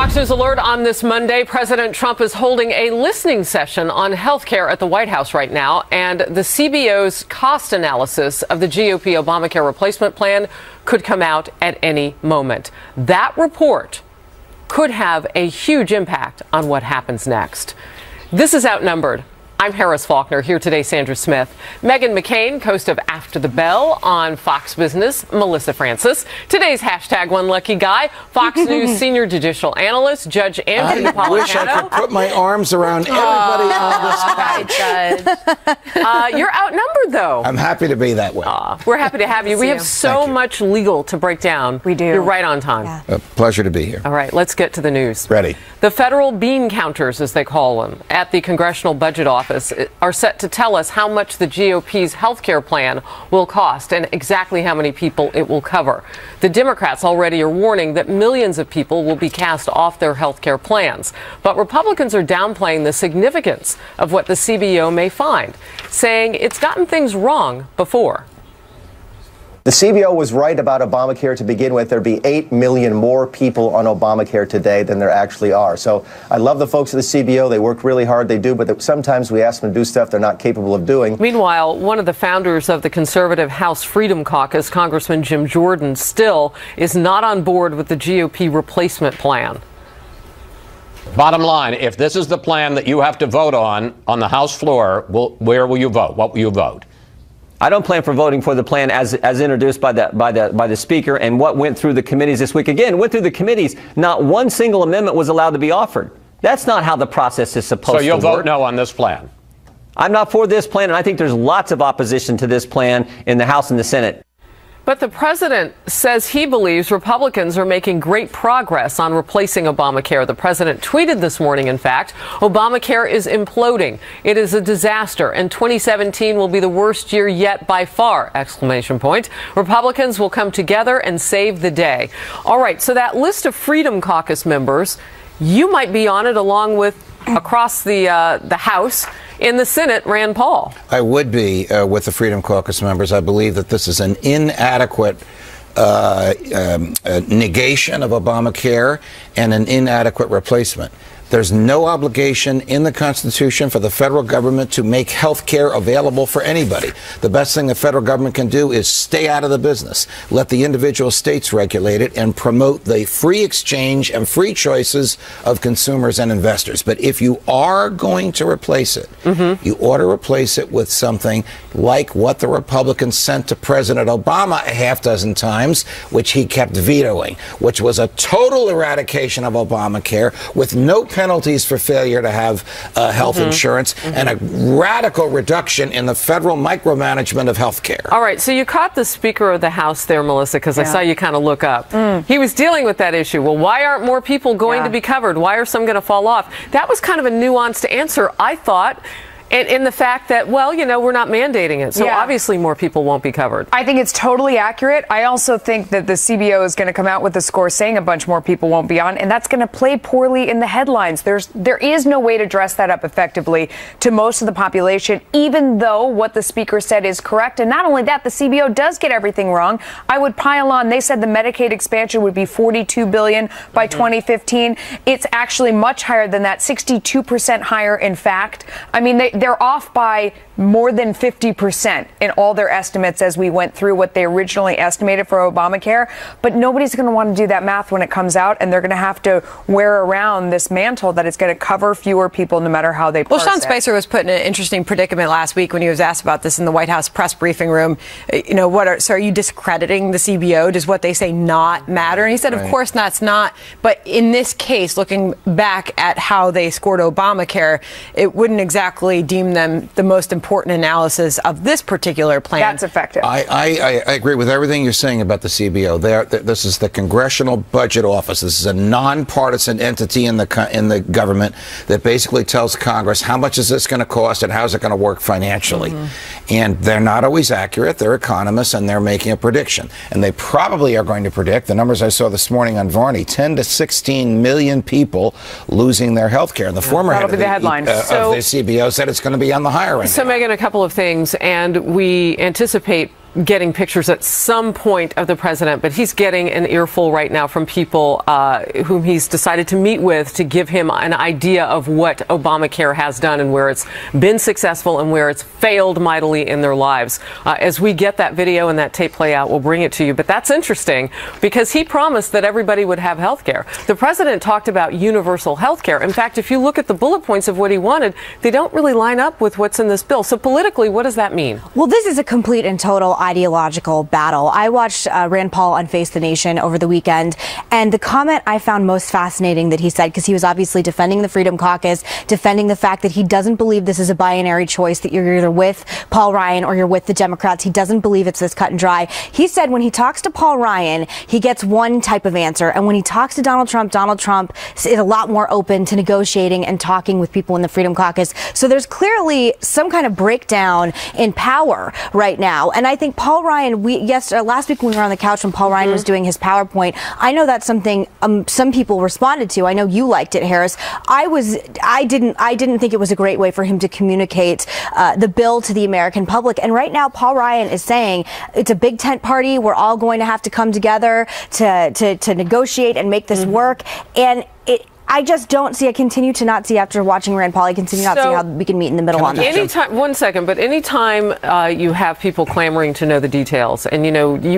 Fox News Alert on this Monday. President Trump is holding a listening session on health care at the White House right now, and the CBO's cost analysis of the GOP Obamacare replacement plan could come out at any moment. That report could have a huge impact on what happens next. This is Outnumbered. I'm Harris Faulkner, here today Sandra Smith. Meghan McCain, host of After the Bell on Fox Business, Melissa Francis. Today's #OneLuckyGuy, Fox News senior judicial analyst, Judge Andrew Napolitano. I wish I could put my arms around everybody on this couch. You're outnumbered, though. I'm happy to be that way. We're happy to have you. We have so much legal to break down. We do. You're right on time. Yeah. A pleasure to be here. All right, let's get to the news. Ready. The federal bean counters, as they call them, at the Congressional Budget Office are set to tell us how much the GOP's health care plan will cost and exactly how many people it will cover. The Democrats already are warning that millions of people will be cast off their health care plans. But Republicans are downplaying the significance of what the CBO may find, saying it's gotten things wrong before. The CBO was right about Obamacare to begin with. There'd be 8 million more people on Obamacare today than there actually are. So I love the folks at the CBO. They work really hard. They do. But sometimes we ask them to do stuff they're not capable of doing. Meanwhile, one of the founders of the conservative House Freedom Caucus, Congressman Jim Jordan, still is not on board with the GOP replacement plan. Bottom line, if this is the plan that you have to vote on the House floor, where will you vote? What will you vote? I don't plan for voting for the plan as introduced by the Speaker and what went through the committees this week. Again, went through the committees. Not one single amendment was allowed to be offered. That's not how the process is supposed to work. So you'll vote no on this plan? I'm not for this plan, and I think there's lots of opposition to this plan in the House and the Senate. But the president says he believes Republicans are making great progress on replacing Obamacare. The president tweeted this morning, in fact, Obamacare is imploding. It is a disaster, and 2017 will be the worst year yet by far, ! Republicans will come together and save the day. All right, so that list of Freedom Caucus members, you might be on it along with across the House. In the Senate, Rand Paul. I would be with the Freedom Caucus members. I believe that this is an inadequate negation of Obamacare and an inadequate replacement. There's no obligation in the Constitution for the federal government to make health care available for anybody. The best thing the federal government can do is stay out of the business. Let the individual states regulate it and promote the free exchange and free choices of consumers and investors. But if you are going to replace it, you ought to replace it with something like what the Republicans sent to President Obama a half dozen times, which he kept vetoing, which was a total eradication of Obamacare with no penalties for failure to have health insurance and a radical reduction in the federal micromanagement of health care. All right, so you caught the Speaker of the House there, Melissa, because I saw you kind of look up. He was dealing with that issue. Well, why aren't more people going to be covered? Why are some going to fall off? That was kind of a nuanced answer, I thought. And in the fact that, well, you know, we're not mandating it. So obviously more people won't be covered. I think it's totally accurate. I also think that the CBO is going to come out with a score saying a bunch more people won't be on. And that's going to play poorly in the headlines. There is no way to dress that up effectively to most of the population, even though what the Speaker said is correct. And not only that, the CBO does get everything wrong. I would pile on. They said the Medicaid expansion would be $42 billion by 2015. It's actually much higher than that, 62% higher, in fact. I mean, they're off by more than 50% in all their estimates as we went through what they originally estimated for Obamacare. But nobody's going to want to do that math when it comes out, and they're going to have to wear around this mantle that it's going to cover fewer people no matter how they parse it. Well, Sean Spicer was put in an interesting predicament last week when he was asked about this in the White House press briefing room. You know, so are you discrediting the CBO? Does what they say not matter? And he said, of course that's not. But in this case, looking back at how they scored Obamacare, it wouldn't exactly deem them the most important analysis of this particular plan. That's effective. I agree with everything you're saying about the CBO. This is the Congressional Budget Office. This is a nonpartisan entity in the government that basically tells Congress how much is this going to cost and how is it going to work financially. And they're not always accurate. They're economists, and they're making a prediction. And they probably are going to predict, the numbers I saw this morning on Varney, 10 to 16 million people losing their health care. And the former head of the CBO said it's going to be on the higher end. So, Meghan, a couple of things, and we anticipate getting pictures at some point of the president, but he's getting an earful right now from people whom he's decided to meet with to give him an idea of what Obamacare has done and where it's been successful and where it's failed mightily in their lives. As we get that video and that tape play out, we'll bring it to you. But that's interesting because he promised that everybody would have health care. The president talked about universal health care. In fact, if you look at the bullet points of what he wanted, they don't really line up with what's in this bill. So politically, what does that mean? Well, this is a complete and total ideological battle. I watched Rand Paul on Face the Nation over the weekend, and the comment I found most fascinating that he said, because he was obviously defending the Freedom Caucus, defending the fact that he doesn't believe this is a binary choice, that you're either with Paul Ryan or you're with the Democrats. He doesn't believe it's this cut and dry. He said when he talks to Paul Ryan, he gets one type of answer, and when he talks to Donald Trump is a lot more open to negotiating and talking with people in the Freedom Caucus. So there's clearly some kind of breakdown in power right now. And I think Paul Ryan, last week when we were on the couch when Paul Ryan was doing his PowerPoint, I know that's something some people responded to. I know you liked it, Harris. I didn't think it was a great way for him to communicate the bill to the American public. And right now, Paul Ryan is saying it's a big tent party. We're all going to have to come together to negotiate and make this work. And I just don't see, I continue to not see after watching Rand Paul, I continue not to see how we can meet in the middle on this. One second, but anytime you have people clamoring to know the details, and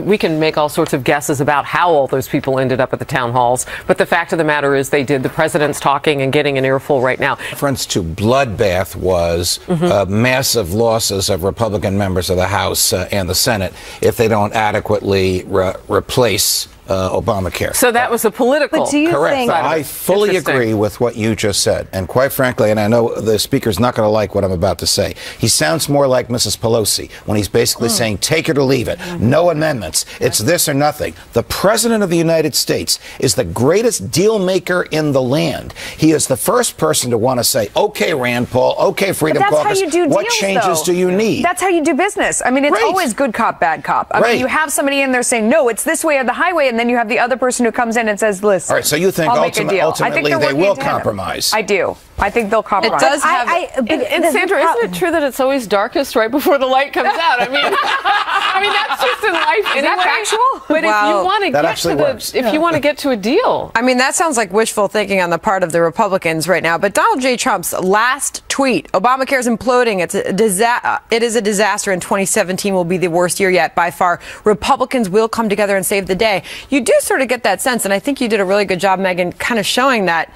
we can make all sorts of guesses about how all those people ended up at the town halls, but the fact of the matter is they did. The president's talking and getting an earful right now. Reference to bloodbath was massive losses of Republican members of the House and the Senate if they don't adequately replace Obamacare. So that was a political. But do you correct. think I fully agree with what you just said. And quite frankly, and I know the speaker's not going to like what I'm about to say, he sounds more like Mrs. Pelosi when he's basically saying, take it or leave it. No amendments. It's this or nothing. The president of the United States is the greatest deal maker in the land. He is the first person to want to say, okay, Rand Paul, okay, Freedom Caucus, how you do what deals, changes do you need? That's how you do business. I mean, it's always good cop, bad cop. I mean, you have somebody in there saying, no, it's this way or the highway, and then you have the other person who comes in and says, listen, all right, so you think ultimately they will compromise? I do. I think they'll compromise. It does have. And Sandra, isn't it true that it's always darkest right before the light comes out? I mean, that's just in life. Is that factual? But if you want to get to a deal, I mean, that sounds like wishful thinking on the part of the Republicans right now. But Donald J. Trump's last tweet: "Obamacare's imploding. It is a disaster, and 2017 will be the worst year yet by far. Republicans will come together and save the day." You do sort of get that sense, and I think you did a really good job, Megan, kind of showing that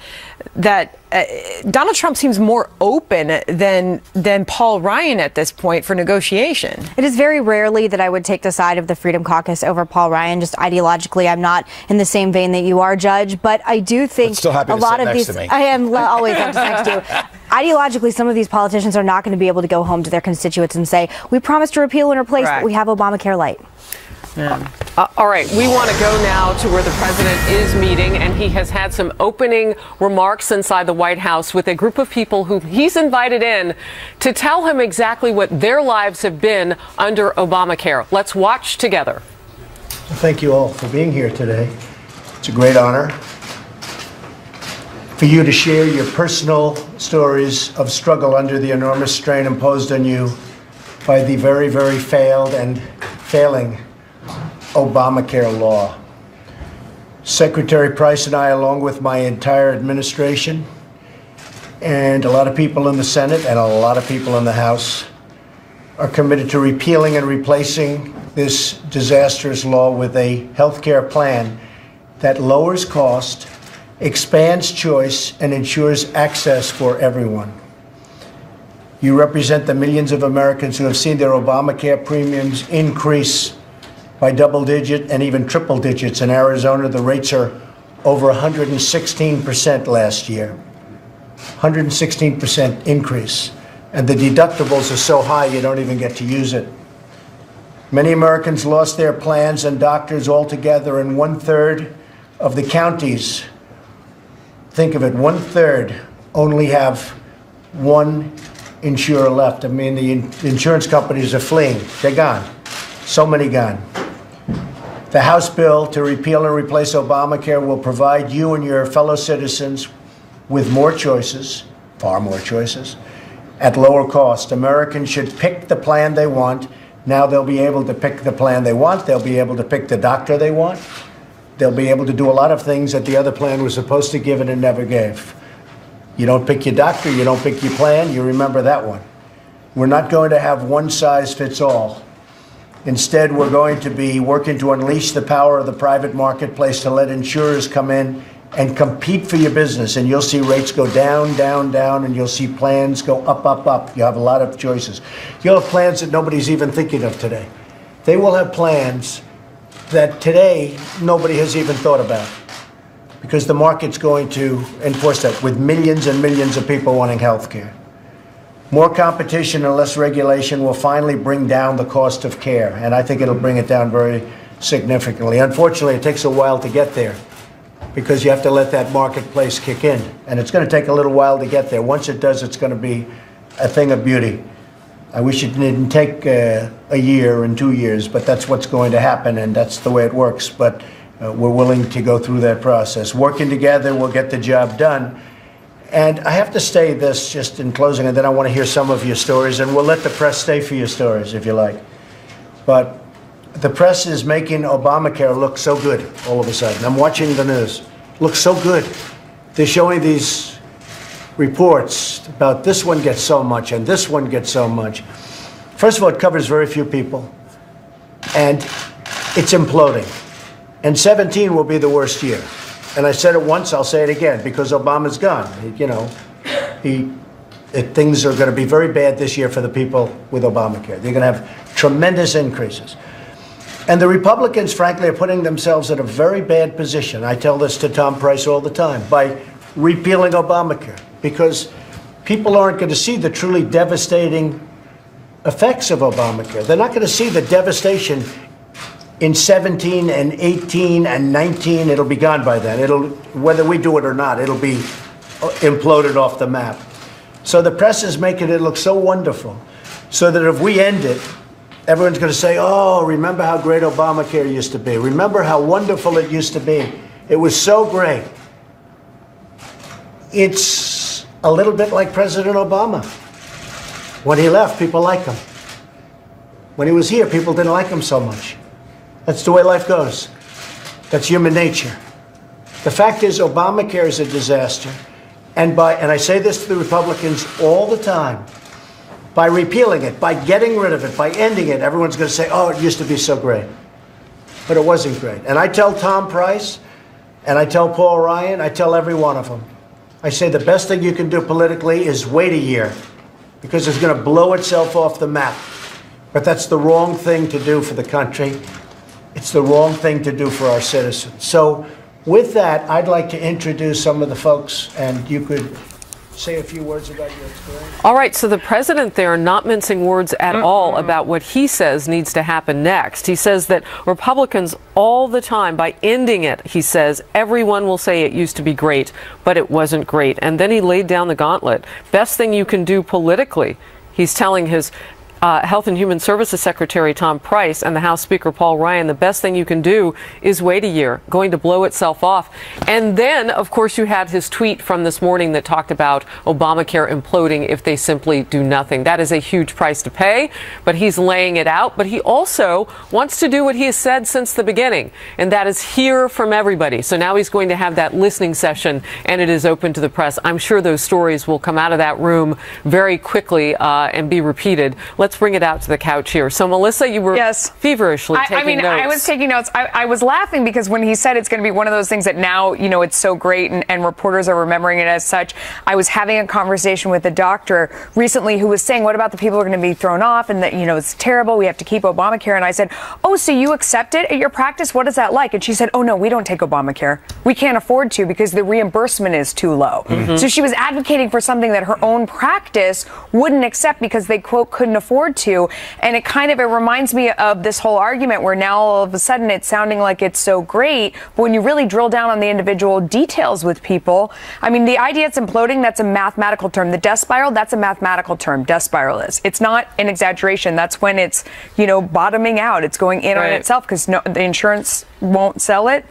Donald Trump seems more open than Paul Ryan at this point for negotiation. It is very rarely that I would take the side of the Freedom Caucus over Paul Ryan. Just ideologically, I'm not in the same vein that you are, Judge. But I do think a lot of these. I am always next to you. Ideologically, some of these politicians are not going to be able to go home to their constituents and say, "We promised to repeal and replace, but we have Obamacare light." Yeah. All right, we want to go now to where the president is meeting, and he has had some opening remarks inside the White House with a group of people who he's invited in to tell him exactly what their lives have been under Obamacare. Let's watch together. Thank you all for being here today. It's a great honor for you to share your personal stories of struggle under the enormous strain imposed on you by the very, very failed and failing Obamacare law. Secretary Price and I, along with my entire administration, and a lot of people in the Senate and a lot of people in the House, are committed to repealing and replacing this disastrous law with a health care plan that lowers cost, expands choice, and ensures access for everyone. You represent the millions of Americans who have seen their Obamacare premiums increase by double digit and even triple digits. In Arizona, the rates are over 116% last year. 116% increase. And the deductibles are so high you don't even get to use it. Many Americans lost their plans and doctors altogether, and 1/3 of the counties, think of it, 1/3 only have one insurer left. I mean, the insurance companies are fleeing. They're gone. So many gone. The House bill to repeal and replace Obamacare will provide you and your fellow citizens with more choices, far more choices, at lower cost. Americans should pick the plan they want Now they'll be able to pick the plan they want. They'll be able to pick the doctor they want. They'll be able to do a lot of things that the other plan was supposed to give and never gave. You don't pick your doctor, you don't pick your plan, you remember that one. We're not going to have one size fits all. Instead, we're going to be working to unleash the power of the private marketplace to let insurers come in and compete for your business. And you'll see rates go down, down, down, and you'll see plans go up, up, up. You have a lot of choices. You'll have plans that nobody's even thinking of today. They will have plans that today nobody has even thought about, because the market's going to enforce that with millions and millions of people wanting health care. More competition and less regulation will finally bring down the cost of care, and I think it'll bring it down very significantly. Unfortunately, it takes a while to get there because you have to let that marketplace kick in, and it's going to take a little while to get there. Once it does, it's going to be a thing of beauty. I wish it didn't take a year and 2 years, but that's what's going to happen, and that's the way it works. But we're willing to go through that process. Working together, we'll get the job done. And I have to say this just in closing, and then I want to hear some of your stories, and we'll let the press stay for your stories if you like. But the press is making Obamacare look so good all of a sudden. I'm watching the news. Looks so good. They're showing these reports about this one gets so much and this one gets so much. First of all, it covers very few people, and it's imploding. And 17 will be the worst year. And I said it once, I'll say it again, because Obama's gone. Things are going to be very bad this year for the people with Obamacare. They're going to have tremendous increases. And the Republicans, frankly, are putting themselves in a very bad position. I tell this to Tom Price all the time, by repealing Obamacare, because people aren't going to see the truly devastating effects of Obamacare. They're not going to see the devastation in 17 and 18 and 19. It'll be gone by then. Whether we do it or not, it'll be imploded off the map. So the press is making it look so wonderful, so that if we end it, everyone's going to say, oh, remember how great Obamacare used to be. Remember how wonderful it used to be. It was so great. It's a little bit like President Obama. When he left, people liked him. When he was here, people didn't like him so much. That's the way life goes. That's human nature. The fact is, Obamacare is a disaster. And I say this to the Republicans all the time, by repealing it, by getting rid of it, by ending it, everyone's going to say, oh, it used to be so great. But it wasn't great. And I tell Tom Price, and I tell Paul Ryan, I tell every one of them, I say the best thing you can do politically is wait a year, because it's going to blow itself off the map. But that's the wrong thing to do for the country. It's the wrong thing to do for our citizens. So with that, I'd like to introduce some of the folks, and you could say a few words about your experience. All right, so the president there not mincing words at all about what he says needs to happen next. He says that Republicans all the time, by ending it, he says, everyone will say it used to be great, but it wasn't great. And then he laid down the gauntlet. Best thing you can do politically, he's telling his Health and Human Services Secretary Tom Price and the House Speaker Paul Ryan, the best thing you can do is wait a year, going to blow itself off. And then, of course, you had his tweet from this morning that talked about Obamacare imploding if they simply do nothing. That is a huge price to pay, but he's laying it out. But he also wants to do what he has said since the beginning, and that is hear from everybody. So now he's going to have that listening session, and it is open to the press. I'm sure those stories will come out of that room very quickly and be repeated. Let's bring it out to the couch here. So, Melissa, you were feverishly taking notes. I was taking notes. I was laughing because when he said it's going to be one of those things that now, it's so great and reporters are remembering it as such. I was having a conversation with a doctor recently who was saying, what about the people who are going to be thrown off and that, it's terrible. We have to keep Obamacare. And I said, oh, so you accept it at your practice? What is that like? And she said, oh, no, we don't take Obamacare. We can't afford to because the reimbursement is too low. Mm-hmm. So she was advocating for something that her own practice wouldn't accept because they, quote, couldn't afford to. And it reminds me of this whole argument where now all of a sudden it's sounding like it's so great, but when you really drill down on the individual details with people, the idea it's imploding, that's a mathematical term. The death spiral, that's a mathematical term. Death spiral is. It's not an exaggeration. That's when it's, bottoming out. It's going in on itself because the insurance won't sell it.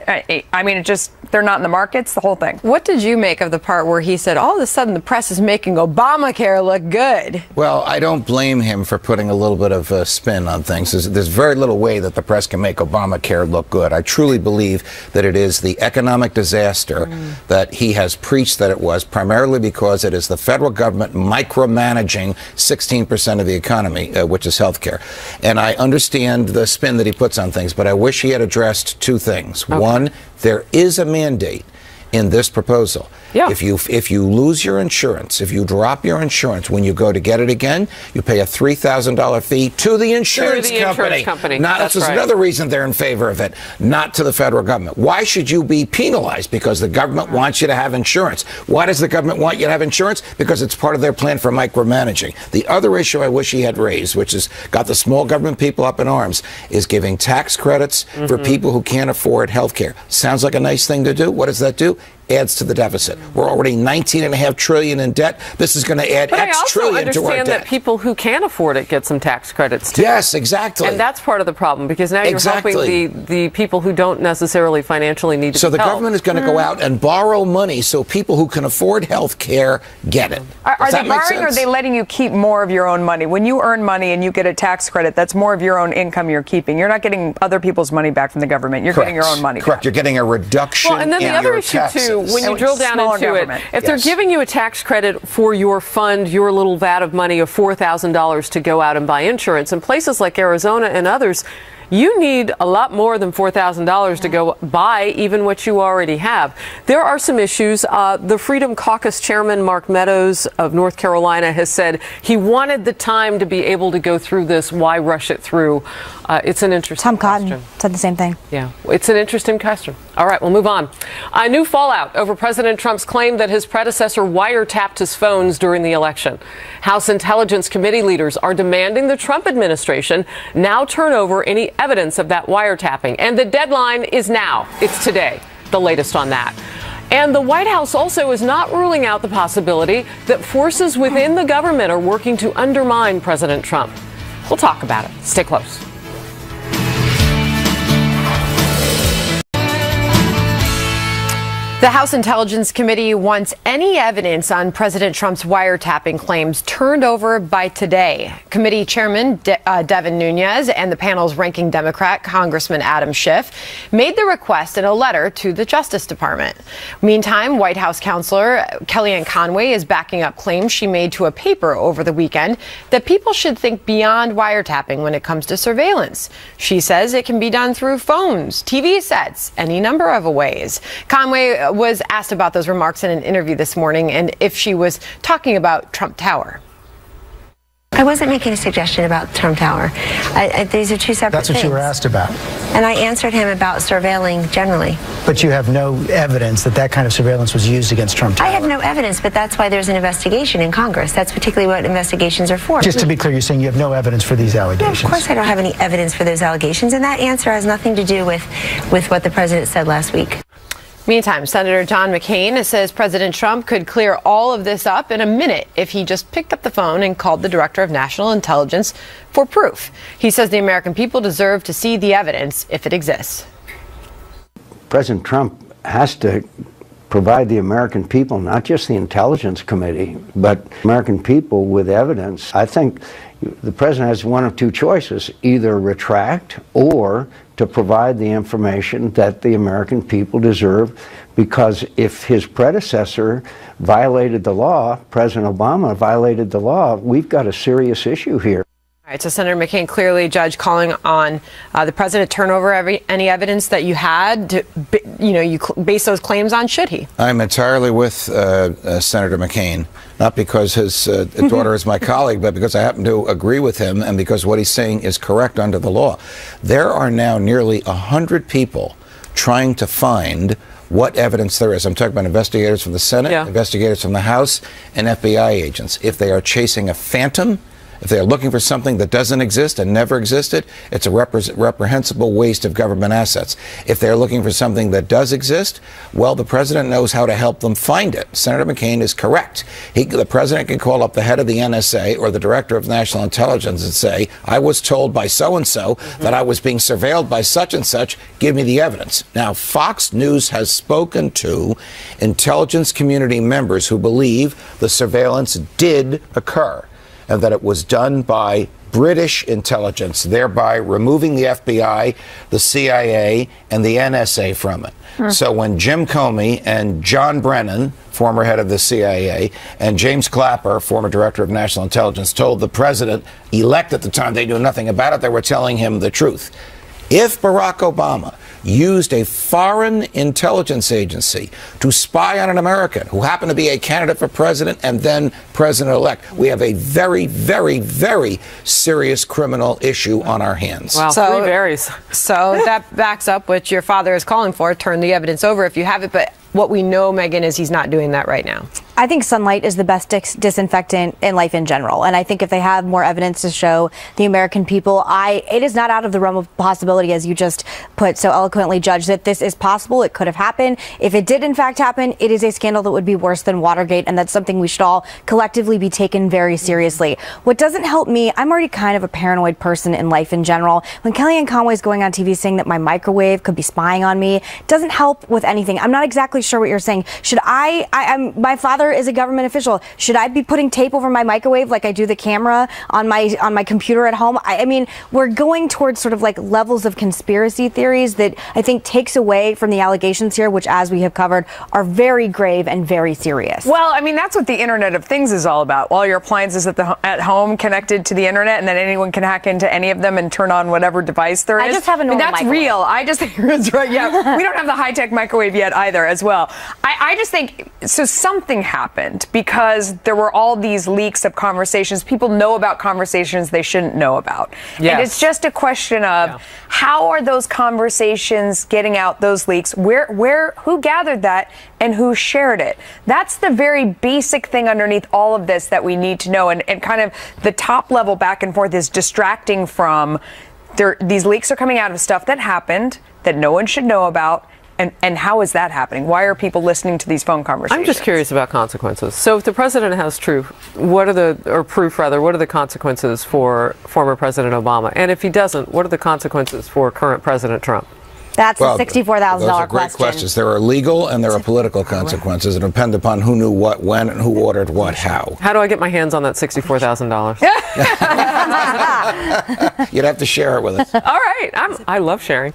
they're not in the markets, the whole thing. What did you make of the part where he said, all of a sudden the press is making Obamacare look good? Well, I don't blame him for putting a little bit of a spin on things. There's very little way that the press can make Obamacare look good. I truly believe that it is the economic disaster that he has preached that it was, primarily because it is the federal government micromanaging 16% of the economy, which is healthcare. And I understand the spin that he puts on things, but I wish he had addressed two things. Okay. One, there is a mandate in this proposal. Yeah. If you lose your insurance, if you drop your insurance, when you go to get it again, you pay a $3,000 fee to the insurance company. This is another reason they're in favor of it, not to the federal government. Why should you be penalized? Because the government wants you to have insurance. Why does the government want you to have insurance? Because it's part of their plan for micromanaging. The other issue I wish he had raised, which has got the small government people up in arms, is giving tax credits for people who can't afford health care. Sounds like a nice thing to do. What does that do? Adds to the deficit. We're already $19.5 trillion in debt. This is going to add X trillion to our debt. But I also understand that people who can afford it get some tax credits too. Yes, exactly. And that's part of the problem, because now you're helping the people who don't necessarily financially need to So the government is going to go out and borrow money so people who can afford health care get it. Are they borrowing, or are they letting you keep more of your own money? When you earn money and you get a tax credit, that's more of your own income you're keeping. You're not getting other people's money back from the government. You're getting your own money back. You're getting a reduction in your taxes. Well, and then the other issue too, when you drill down into it, if they're giving you a tax credit for your fund, your little vat of money of $4,000 to go out and buy insurance, in places like Arizona and others, you need a lot more than $4,000 to go buy even what you already have. There are some issues. The Freedom Caucus chairman, Mark Meadows of North Carolina, has said he wanted the time to be able to go through this. Why rush it through? It's an interesting question. Tom Cotton said the same thing. Yeah, it's an interesting question. All right, we'll move on. A new fallout over President Trump's claim that his predecessor wiretapped his phones during the election. House Intelligence Committee leaders are demanding the Trump administration now turn over any evidence of that wiretapping. And the deadline is now. It's today. The latest on that. And the White House also is not ruling out the possibility that forces within the government are working to undermine President Trump. We'll talk about it. Stay close. The House Intelligence Committee wants any evidence on President Trump's wiretapping claims turned over by today. Committee Chairman Devin Nunes and the panel's ranking Democrat, Congressman Adam Schiff, made the request in a letter to the Justice Department. Meantime, White House counselor Kellyanne Conway is backing up claims she made to a paper over the weekend that people should think beyond wiretapping when it comes to surveillance. She says it can be done through phones, TV sets, any number of ways. Conway was asked about those remarks in an interview this morning and if she was talking about Trump Tower. I wasn't making a suggestion about Trump Tower. These are two separate things. That's what you were asked about. And I answered him about surveilling generally. But you have no evidence that that kind of surveillance was used against Trump Tower. I have no evidence, but that's why there's an investigation in Congress. That's particularly what investigations are for. Just to be clear, you're saying you have no evidence for these allegations. No, of course I don't have any evidence for those allegations, and that answer has nothing to do with what the president said last week. Meantime, Senator John McCain says President Trump could clear all of this up in a minute if he just picked up the phone and called the Director of National Intelligence for proof. He says the American people deserve to see the evidence if it exists. President Trump has to provide the American people, not just the Intelligence Committee, but American people with evidence. I think the president has one of two choices: either retract or to provide the information that the American people deserve, because if his predecessor violated the law, President Obama violated the law, we've got a serious issue here. All right, so Senator McCain clearly, Judge, calling on the president to turn over any evidence that you had to, you base those claims on, should he? I'm entirely with Senator McCain, not because his daughter is my colleague, but because I happen to agree with him and because what he's saying is correct under the law. There are now nearly 100 people trying to find what evidence there is. I'm talking about investigators from the Senate, investigators from the House, and FBI agents. If they are chasing a phantom, If they're looking for something that doesn't exist and never existed, it's a reprehensible waste of government assets. If they're looking for something that does exist, well, the president knows how to help them find it. Senator McCain is correct. The president can call up the head of the NSA or the director of national intelligence and say, I was told by so-and-so that I was being surveilled by such and such. Give me the evidence. Now, Fox News has spoken to intelligence community members who believe the surveillance did occur and that it was done by British intelligence, thereby removing the FBI, the CIA, and the NSA from it. So when Jim Comey and John Brennan, former head of the CIA, and James Clapper, former director of national intelligence, told the president-elect at the time they knew nothing about it, they were telling him the truth. If Barack Obama used a foreign intelligence agency to spy on an American who happened to be a candidate for president and then president-elect, we have a very, very, very serious criminal issue on our hands. Wow, so, three berries. So that backs up what your father is calling for, turn the evidence over if you have it. But what we know, Megyn, is he's not doing that right now. I think sunlight is the best disinfectant in life in general. And I think if they have more evidence to show the American people, it is not out of the realm of possibility, as you just put so eloquently, Judge, that this is possible. It could have happened. If it did, in fact, happen, it is a scandal that would be worse than Watergate. And that's something we should all collectively be taken very seriously. What doesn't help me, I'm already kind of a paranoid person in life in general. When Kellyanne Conway's going on TV saying that my microwave could be spying on me, it doesn't help with anything. I'm not exactly sure what you're saying. Should my father is a government official. Should I be putting tape over my microwave like I do the camera on my computer at home? I mean, we're going towards sort of like levels of conspiracy theories that I think takes away from the allegations here, which, as we have covered, are very grave and very serious. Well, I mean, that's what the Internet of Things is all about. All your appliances at home connected to the Internet, and then anyone can hack into any of them and turn on whatever device there is. I just have a normal that's microwave. real. I just think that's right. Yeah, we don't have the high-tech microwave yet either, as well. I just think so. Something happened because there were all these leaks of conversations. People know about conversations they shouldn't know about. Yes. And it's just a question of how are those conversations getting out, those leaks? Who gathered that and who shared it? That's the very basic thing underneath all of this that we need to know. And kind of the top level back and forth is distracting from these leaks are coming out of stuff that happened that no one should know about. And how is that happening? Why are people listening to these phone conversations? I'm just curious about consequences. So if the president has proof, what are the consequences for former President Obama? And if he doesn't, what are the consequences for current President Trump? That's a $64,000 question. Those are great questions. There are legal and there are political consequences. It depends upon who knew what, when, and who ordered what, how. How do I get my hands on that $64,000? You'd have to share it with us. All right. I love sharing.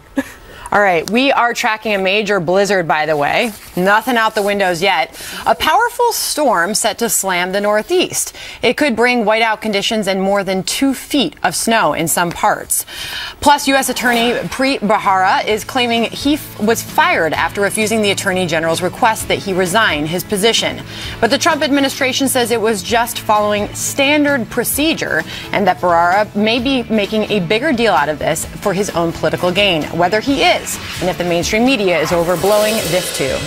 All right, we are tracking a major blizzard, by the way. Nothing out the windows yet. A powerful storm set to slam the Northeast. It could bring whiteout conditions and more than 2 feet of snow in some parts. Plus, U.S. Attorney Preet Bharara is claiming he was fired after refusing the Attorney General's request that he resign his position. But the Trump administration says it was just following standard procedure and that Bharara may be making a bigger deal out of this for his own political gain, whether he is, and if the mainstream media is overblowing this too.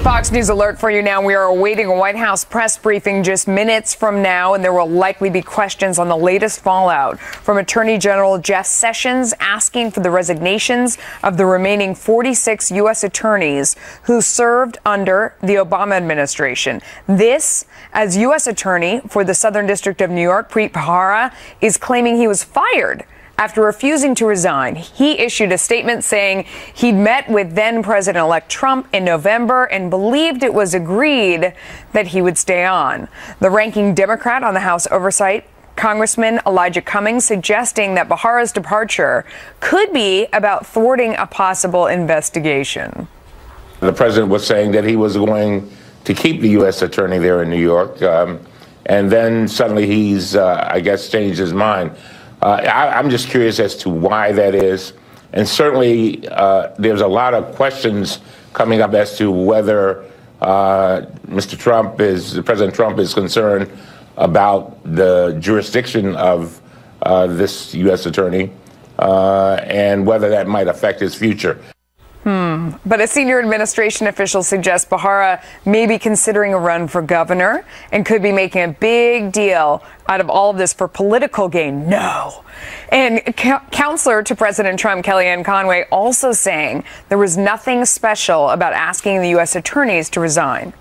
Fox News alert for you now. We are awaiting a White House press briefing just minutes from now, and there will likely be questions on the latest fallout from Attorney General Jeff Sessions asking for the resignations of the remaining 46 U.S. attorneys who served under the Obama administration. This, as U.S. Attorney for the Southern District of New York, Preet Bharara, is claiming he was fired after refusing to resign. He issued a statement saying he'd met with then President-elect Trump in November and believed it was agreed that he would stay on. The ranking Democrat on the House Oversight, Congressman Elijah Cummings, suggesting that Bharara's departure could be about thwarting a possible investigation. The president was saying that he was going to keep the U.S. attorney there in New York, and then suddenly he's, I guess, changed his mind. I'm just curious as to why that is. And certainly there's a lot of questions coming up as to whether President Trump is concerned about the jurisdiction of this U.S. attorney and whether that might affect his future. But a senior administration official suggests Bahara may be considering a run for governor and could be making a big deal out of all of this for political gain. No. And counselor to President Trump, Kellyanne Conway, also saying there was nothing special about asking the U.S. attorneys to resign.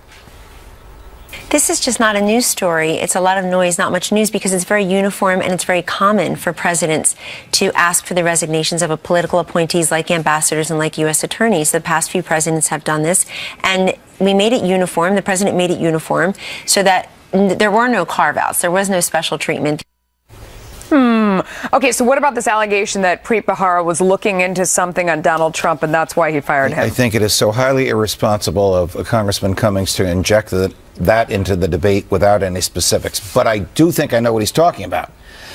This is just not a news story. It's a lot of noise, not much news, because it's very uniform and it's very common for presidents to ask for the resignations of political appointees like ambassadors and like U.S. attorneys. The past few presidents have done this, and we made it uniform. The president made it uniform so that there were no carve-outs. There was no special treatment. Okay, so what about this allegation that Preet Bharara was looking into something on Donald Trump and that's why he fired him? I think it is so highly irresponsible of Congressman Cummings to inject that into the debate without any specifics. But I do think I know what he's talking about.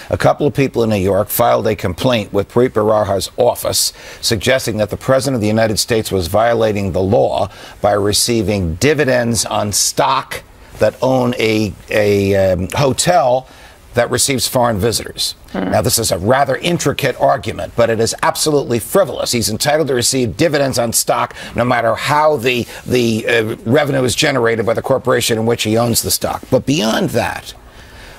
A couple of people in New York filed a complaint with Preet Bharara's office suggesting that the President of the United States was violating the law by receiving dividends on stock that own a hotel that receives foreign visitors. Now, this is a rather intricate argument, but it is absolutely frivolous. He's entitled to receive dividends on stock no matter how the revenue is generated by the corporation in which he owns the stock. But beyond that,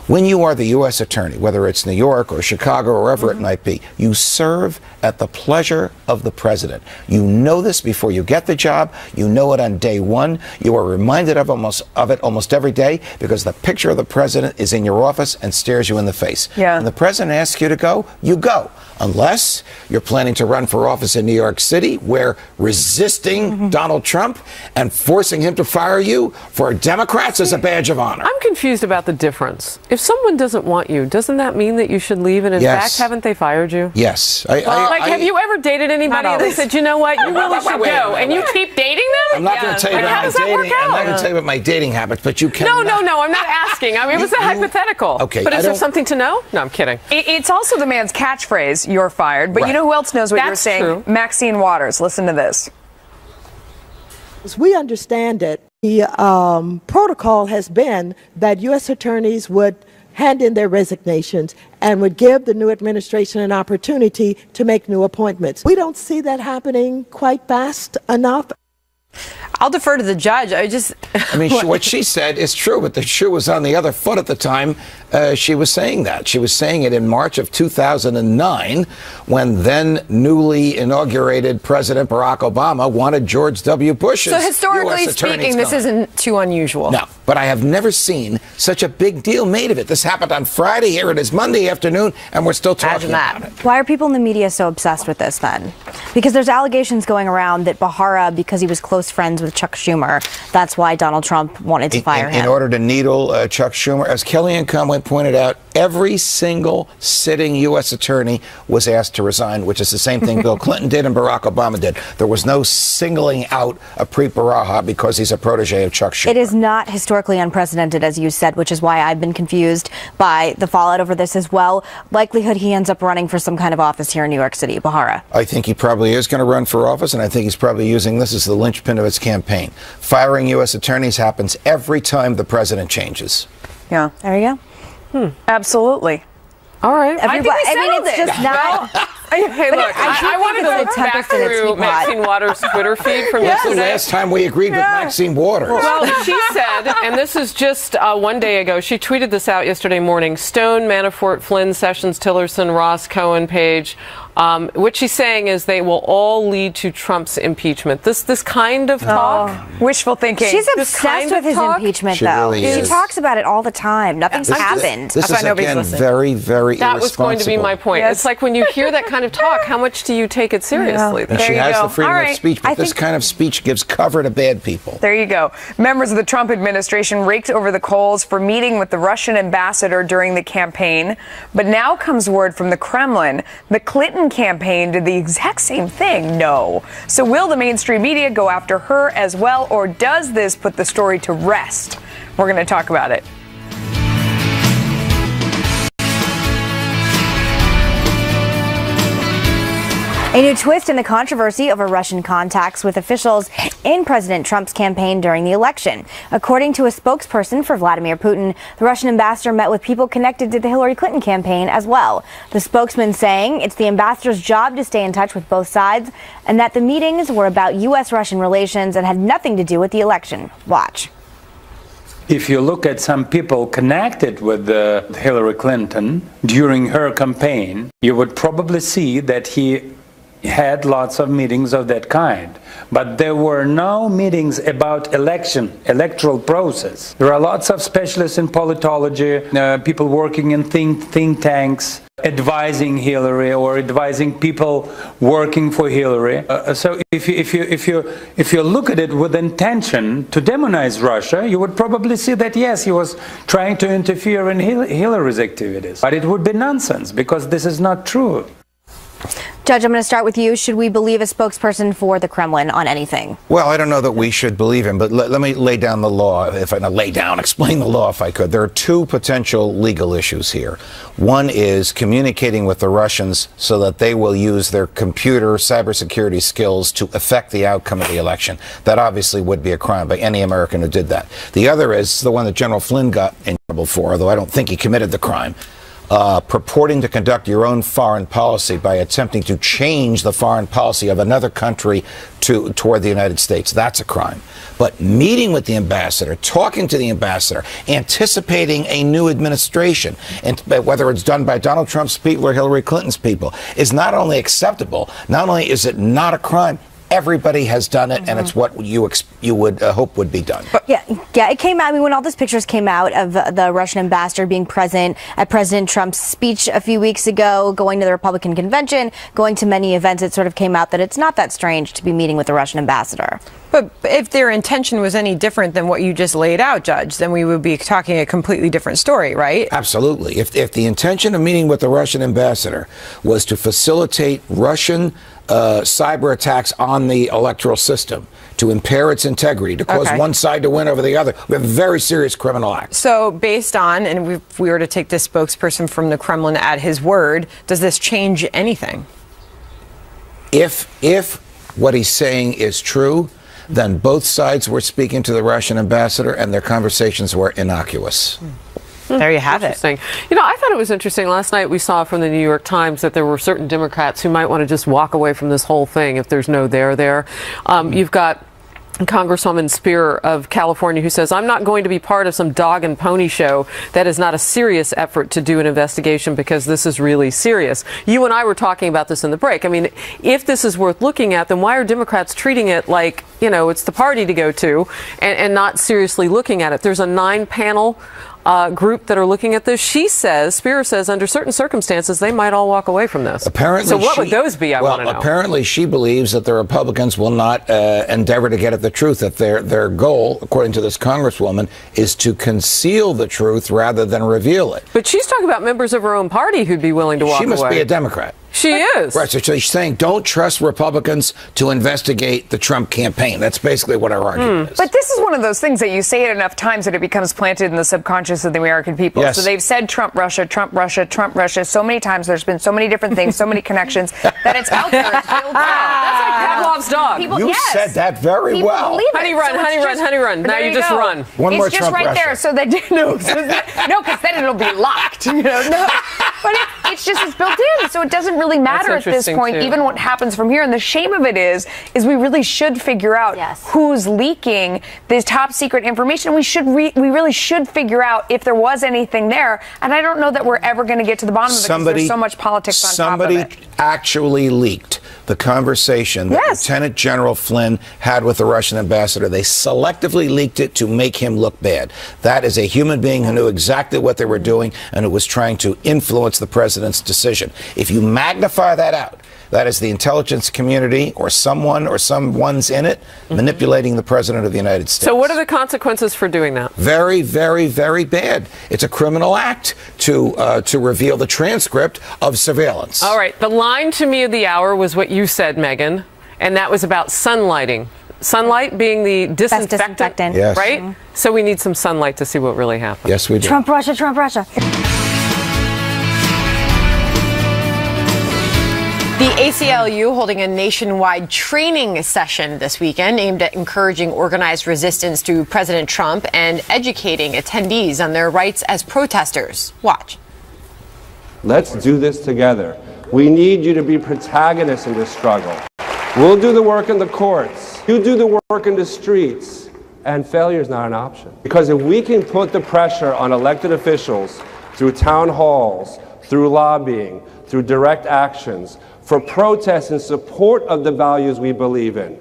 when you are the U.S. attorney, whether it's New York or Chicago or wherever it might be, you serve at the pleasure of the president. You know this before you get the job. You know it on day one. You are reminded of it almost every day because the picture of the president is in your office and stares you in the face. Yeah. When the president asks you to go, you go. Unless you're planning to run for office in New York City, where resisting Donald Trump and forcing him to fire you for Democrats is a badge of honor. I'm confused about the difference. If someone doesn't want you, doesn't that mean that you should leave? And in fact, haven't they fired you? Yes. Have you ever dated anybody and they said, you know what, you really should go, and you keep dating them? I'm not going to tell you about my dating. I'm not going to tell you about my dating habits, but you can. No. I'm not asking. I mean, it was a hypothetical. Okay. But is there something to know? No, I'm kidding. It's also the man's catchphrase, "You're fired." But you know who else knows what you're saying? True. Maxine Waters. Listen to this. As we understand it, the protocol has been that U.S. attorneys would hand in their resignations and would give the new administration an opportunity to make new appointments. We don't see that happening quite fast enough. I'll defer to the judge. I mean, what she said is true, but the shoe was on the other foot at the time she was saying that. She was saying it in March of 2009 when then newly inaugurated President Barack Obama wanted George W. Bush's So historically US speaking, this isn't too unusual. No, but I have never seen such a big deal made of it. This happened on Friday. Here it is Monday afternoon, and we're still talking about it. Why are people in the media so obsessed with this then? Because there's allegations going around that Bharara, because he was close friends with Chuck Schumer, that's why Donald Trump wanted to fire him. In order to needle Chuck Schumer, as Kellyanne Conway pointed out, every single sitting U.S. attorney was asked to resign, which is the same thing Bill Clinton did and Barack Obama did. There was no singling out of Preet Bharara because he's a protege of Chuck Schumer. It is not historically unprecedented, as you said, which is why I've been confused by the fallout over this as well. Likelihood he ends up running for some kind of office here in New York City. Bharara. I think he probably is going to run for office, and I think he's probably using this as the linchpin of his campaign. Firing U.S. attorneys happens every time the president changes. Yeah. There you go. Absolutely. All right. I think we settled it's just now. Hey, look, I wanted to look back through Maxine Waters' Twitter feed from That's the yesterday. last time we agreed with Maxine Waters. Well, she said, and this is just one day ago, she tweeted this out yesterday morning, Stone, Manafort, Flynn, Sessions, Tillerson, Ross, Cohen, Page. What she's saying is they will all lead to Trump's impeachment. This kind of talk. Wishful thinking. She's obsessed with his impeachment, She though. really She is. talks about it all the time. Nothing's happened. This is, again, very, very That was going to be my point. Yes. It's like when you hear that kind of talk, how much do you take it seriously? And There she you has go. the freedom All of right. speech, but I this think- kind of speech gives cover to bad people. There you go. Members of the Trump administration raked over the coals for meeting with the Russian ambassador during the campaign. But now comes word from the Kremlin. The Clinton campaign did the exact same thing. No. So will the mainstream media go after her as well, or does this put the story to rest? We're going to talk about it. A new twist in the controversy over Russian contacts with officials in President Trump's campaign during the election. According to a spokesperson for Vladimir Putin, the Russian ambassador met with people connected to the Hillary Clinton campaign as well. The spokesman saying it's the ambassador's job to stay in touch with both sides and that the meetings were about U.S.-Russian relations and had nothing to do with the election. Watch. If you look at some people connected with Hillary Clinton during her campaign, you would probably see that he had lots of meetings of that kind. But there were no meetings about electoral process. There are lots of specialists in politology, people working in think tanks, advising Hillary or advising people working for Hillary. So if you look at it with intention to demonize Russia, you would probably see that yes, he was trying to interfere in Hillary's activities. But it would be nonsense because this is not true. Judge, I'm going to start with you. Should we believe a spokesperson for the Kremlin on anything? Well, I don't know that we should believe him, but let me lay down the law. Explain the law if I could. There are two potential legal issues here. One is communicating with the Russians so that they will use their computer cybersecurity skills to affect the outcome of the election. That obviously would be a crime by any American who did that. The other is the one that General Flynn got in trouble for, although I don't think he committed the crime. Purporting to conduct your own foreign policy by attempting to change the foreign policy of another country toward the United States. That's a crime. But meeting with the ambassador, talking to the ambassador, anticipating a new administration, and whether it's done by Donald Trump's people or Hillary Clinton's people, is not only acceptable, not only is it not a crime, everybody has done it, and it's what you would hope would be done. Yeah, it came out. I mean, when all those pictures came out of the Russian ambassador being present at President Trump's speech a few weeks ago, going to the Republican convention, going to many events, it sort of came out that it's not that strange to be meeting with the Russian ambassador. But if their intention was any different than what you just laid out, Judge, then we would be talking a completely different story, right? Absolutely. If the intention of meeting with the Russian ambassador was to facilitate Russian cyber attacks on the electoral system, to impair its integrity, to cause one side to win over the other, we have a very serious criminal act. So based on, and if we were to take this spokesperson from the Kremlin at his word, does this change anything? If what he's saying is true, then both sides were speaking to the Russian ambassador and their conversations were innocuous. There you have it. You know, I thought it was interesting. Last night we saw from the New York Times that there were certain Democrats who might want to just walk away from this whole thing if there's no there. You've got Congresswoman Spear of California who says, I'm not going to be part of some dog and pony show that is not a serious effort to do an investigation because this is really serious. You and I were talking about this in the break. I mean, if this is worth looking at, then why are Democrats treating it like, you know, it's the party to go to and not seriously looking at it? There's a 9-panel group that are looking at this. Spear says, under certain circumstances, they might all walk away from this. Apparently, so what would those be, I want to know? Apparently, she believes that the Republicans will not endeavor to get at the truth, that their goal, according to this Congresswoman, is to conceal the truth rather than reveal it. But she's talking about members of her own party who'd be willing to walk away. She must be a Democrat. She is. Right, so she's saying don't trust Republicans to investigate the Trump campaign. That's basically what her argument is. But this is one of those things that you say it enough times that it becomes planted in the subconscious of the American people. Yes. So they've said Trump, Russia, Trump, Russia, Trump, Russia so many times. There's been so many different things, so many connections that it's out there. It's built out. That's like Pavlov's dog. People, said that very well. Honey run, honey run, honey run. Now you just run. One more it's just Trump, right Russia. there, so that no, because then it'll be locked. You know, no. But it's built in, so it doesn't really matter at this point, even what happens from here. And the shame of it is we really should figure out who's leaking this top secret information. We really should figure out if there was anything there. And I don't know that we're ever going to get to the bottom of it because there's so much politics on top of it. Somebody actually leaked the conversation that Lieutenant General Flynn had with the Russian ambassador. They selectively leaked it to make him look bad. That is a human being who knew exactly what they were doing and who was trying to influence the president's decision. If you magnify that out, that is the intelligence community or someone's in it manipulating the president of the United States. So what are the consequences for doing that? Very, very, very bad. It's a criminal act to reveal the transcript of surveillance. All right. The line to me of the hour was what you said, Megan, and that was about sunlighting. Sunlight being the disinfectant, yes. Right? Mm-hmm. So we need some sunlight to see what really happened. Yes, we do. Trump, Russia, Trump, Russia. The ACLU holding a nationwide training session this weekend aimed at encouraging organized resistance to President Trump and educating attendees on their rights as protesters. Watch. Let's do this together. We need you to be protagonists in this struggle. We'll do the work in the courts. You do the work in the streets. And failure is not an option. Because if we can put the pressure on elected officials through town halls, through lobbying, through direct actions, for protests in support of the values we believe in.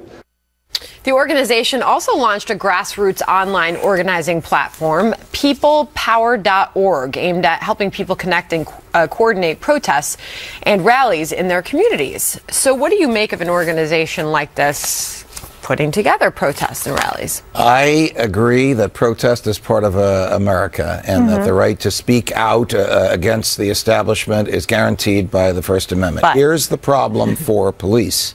The organization also launched a grassroots online organizing platform, peoplepower.org, aimed at helping people connect and coordinate protests and rallies in their communities. So what do you make of an organization like this putting together protests and rallies? I agree that protest is part of America, and that the right to speak out against the establishment is guaranteed by the First Amendment. But here's the problem for police.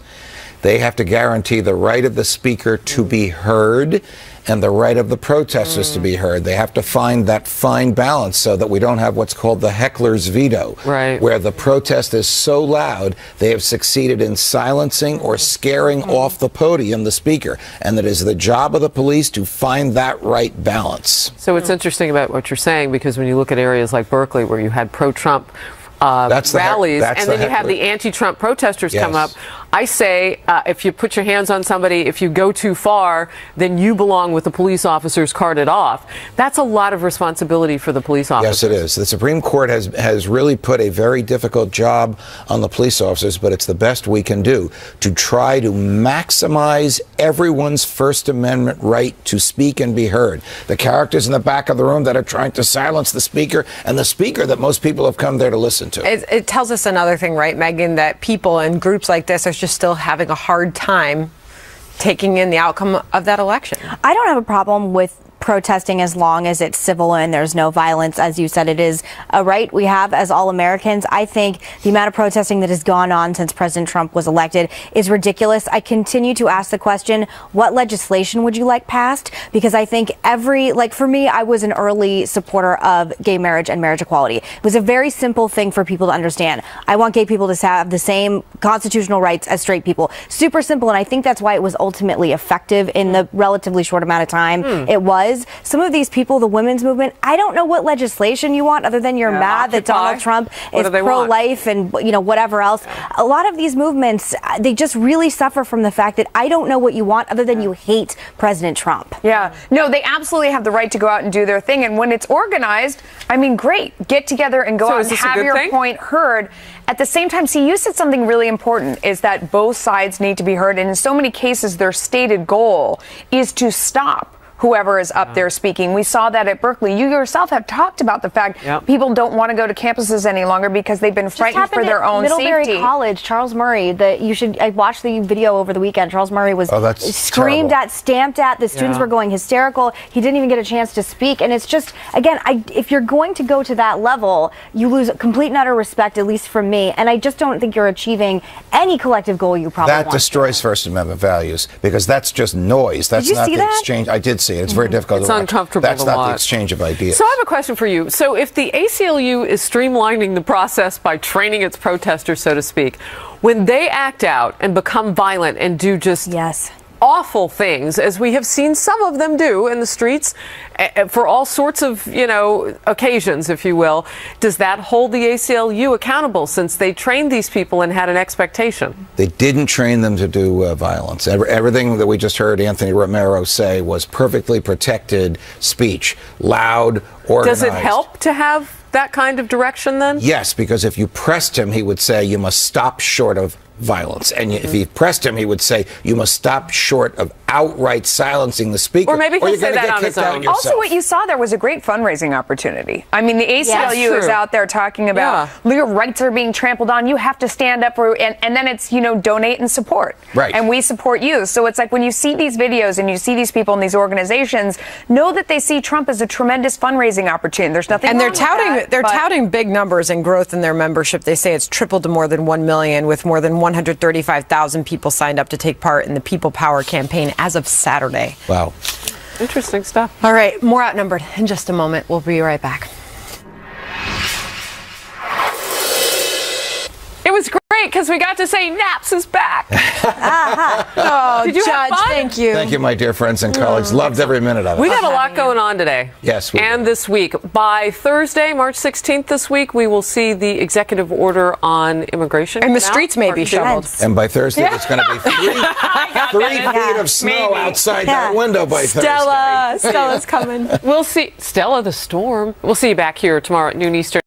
They have to guarantee the right of the speaker to be heard and the right of the protesters to be heard. They have to find that fine balance so that we don't have what's called the heckler's veto, where the protest is so loud they have succeeded in silencing or scaring off the podium the speaker. And it is the job of the police to find that right balance. So it's interesting about what you're saying, because when you look at areas like Berkeley where you had pro-Trump rallies, and then you have the anti-Trump protesters come up. I say, if you put your hands on somebody, if you go too far, then you belong with the police officers carted off. That's a lot of responsibility for the police officers. Yes, it is. The Supreme Court has really put a very difficult job on the police officers, but it's the best we can do to try to maximize everyone's First Amendment right to speak and be heard. The characters in the back of the room that are trying to silence the speaker, and the speaker that most people have come there to listen to. It tells us another thing, right, Megan, that people and groups like this are just still having a hard time taking in the outcome of that election. I don't have a problem with protesting as long as it's civil and there's no violence. As you said, it is a right we have as all Americans. I think the amount of protesting that has gone on since President Trump was elected is ridiculous. I continue to ask the question, what legislation would you like passed? Because I think for me, I was an early supporter of gay marriage and marriage equality. It was a very simple thing for people to understand. I want gay people to have the same constitutional rights as straight people. Super simple, and I think that's why it was ultimately effective in the relatively short amount of time it was. Some of these people, the women's movement, I don't know what legislation you want other than you're mad that Donald Trump is pro-life and whatever else. A lot of these movements, they just really suffer from the fact that I don't know what you want other than you hate President Trump. Yeah. No, they absolutely have the right to go out and do their thing. And when it's organized, I mean, great. Get together and go out and have your point heard. At the same time, see, you said something really important, is that both sides need to be heard. And in so many cases, their stated goal is to stop whoever is up there speaking. We saw that at Berkeley. You yourself have talked about the fact people don't want to go to campuses any longer because they've been frightened for their own Middlebury safety. College, Charles Murray, I watched the video over the weekend. Charles Murray was screamed at, stamped at. The students were going hysterical. He didn't even get a chance to speak. And it's just, again, if you're going to go to that level, you lose complete and utter respect, at least from me. And I just don't think you're achieving any collective goal you probably want. That destroys First Amendment values, because that's just noise. That's not the exchange. I did see it. It's very difficult to watch. It's uncomfortable. That's not the exchange of ideas. So I have a question for you. So if the ACLU is streamlining the process by training its protesters, so to speak, when they act out and become violent and do just awful things, as we have seen some of them do in the streets for all sorts of, occasions, if you will, does that hold the ACLU accountable, since they trained these people and had an expectation? They didn't train them to do violence. Everything that we just heard Anthony Romero say was perfectly protected speech, loud, organized. Does it help to have that kind of direction then? Yes, because if you pressed him, he would say, you must stop short of violence. And if he pressed him, he would say, you must stop short of outright silencing the speaker. Or maybe he'll say that on his own. Also, what you saw there was a great fundraising opportunity. I mean, the ACLU is out there talking about your rights are being trampled on. You have to stand up for, and then it's, donate and support. Right. And we support you. So it's like when you see these videos and you see these people in these organizations, know that they see Trump as a tremendous fundraising opportunity. There's nothing and wrong with they're touting big numbers and growth in their membership. They say it's tripled to more than 1 million, with more than 135,000 people signed up to take part in the People Power campaign as of Saturday. Wow. Interesting stuff. All right, more Outnumbered in just a moment. We'll be right back. It was great great because we got to say Naps is back. Oh, Did you have Judge, fun? thank you. Thank you, my dear friends and colleagues. Loved every minute of it. We got a lot going on today. Yes, we and do. this week. By Thursday, March 16th this week, we will see the executive order on immigration. And the come out. streets may be shoveled. And by Thursday, it's going to be 3 feet of snow outside that window by Thursday. Stella's coming. We'll see. Stella the Storm. We'll see you back here tomorrow at noon Eastern.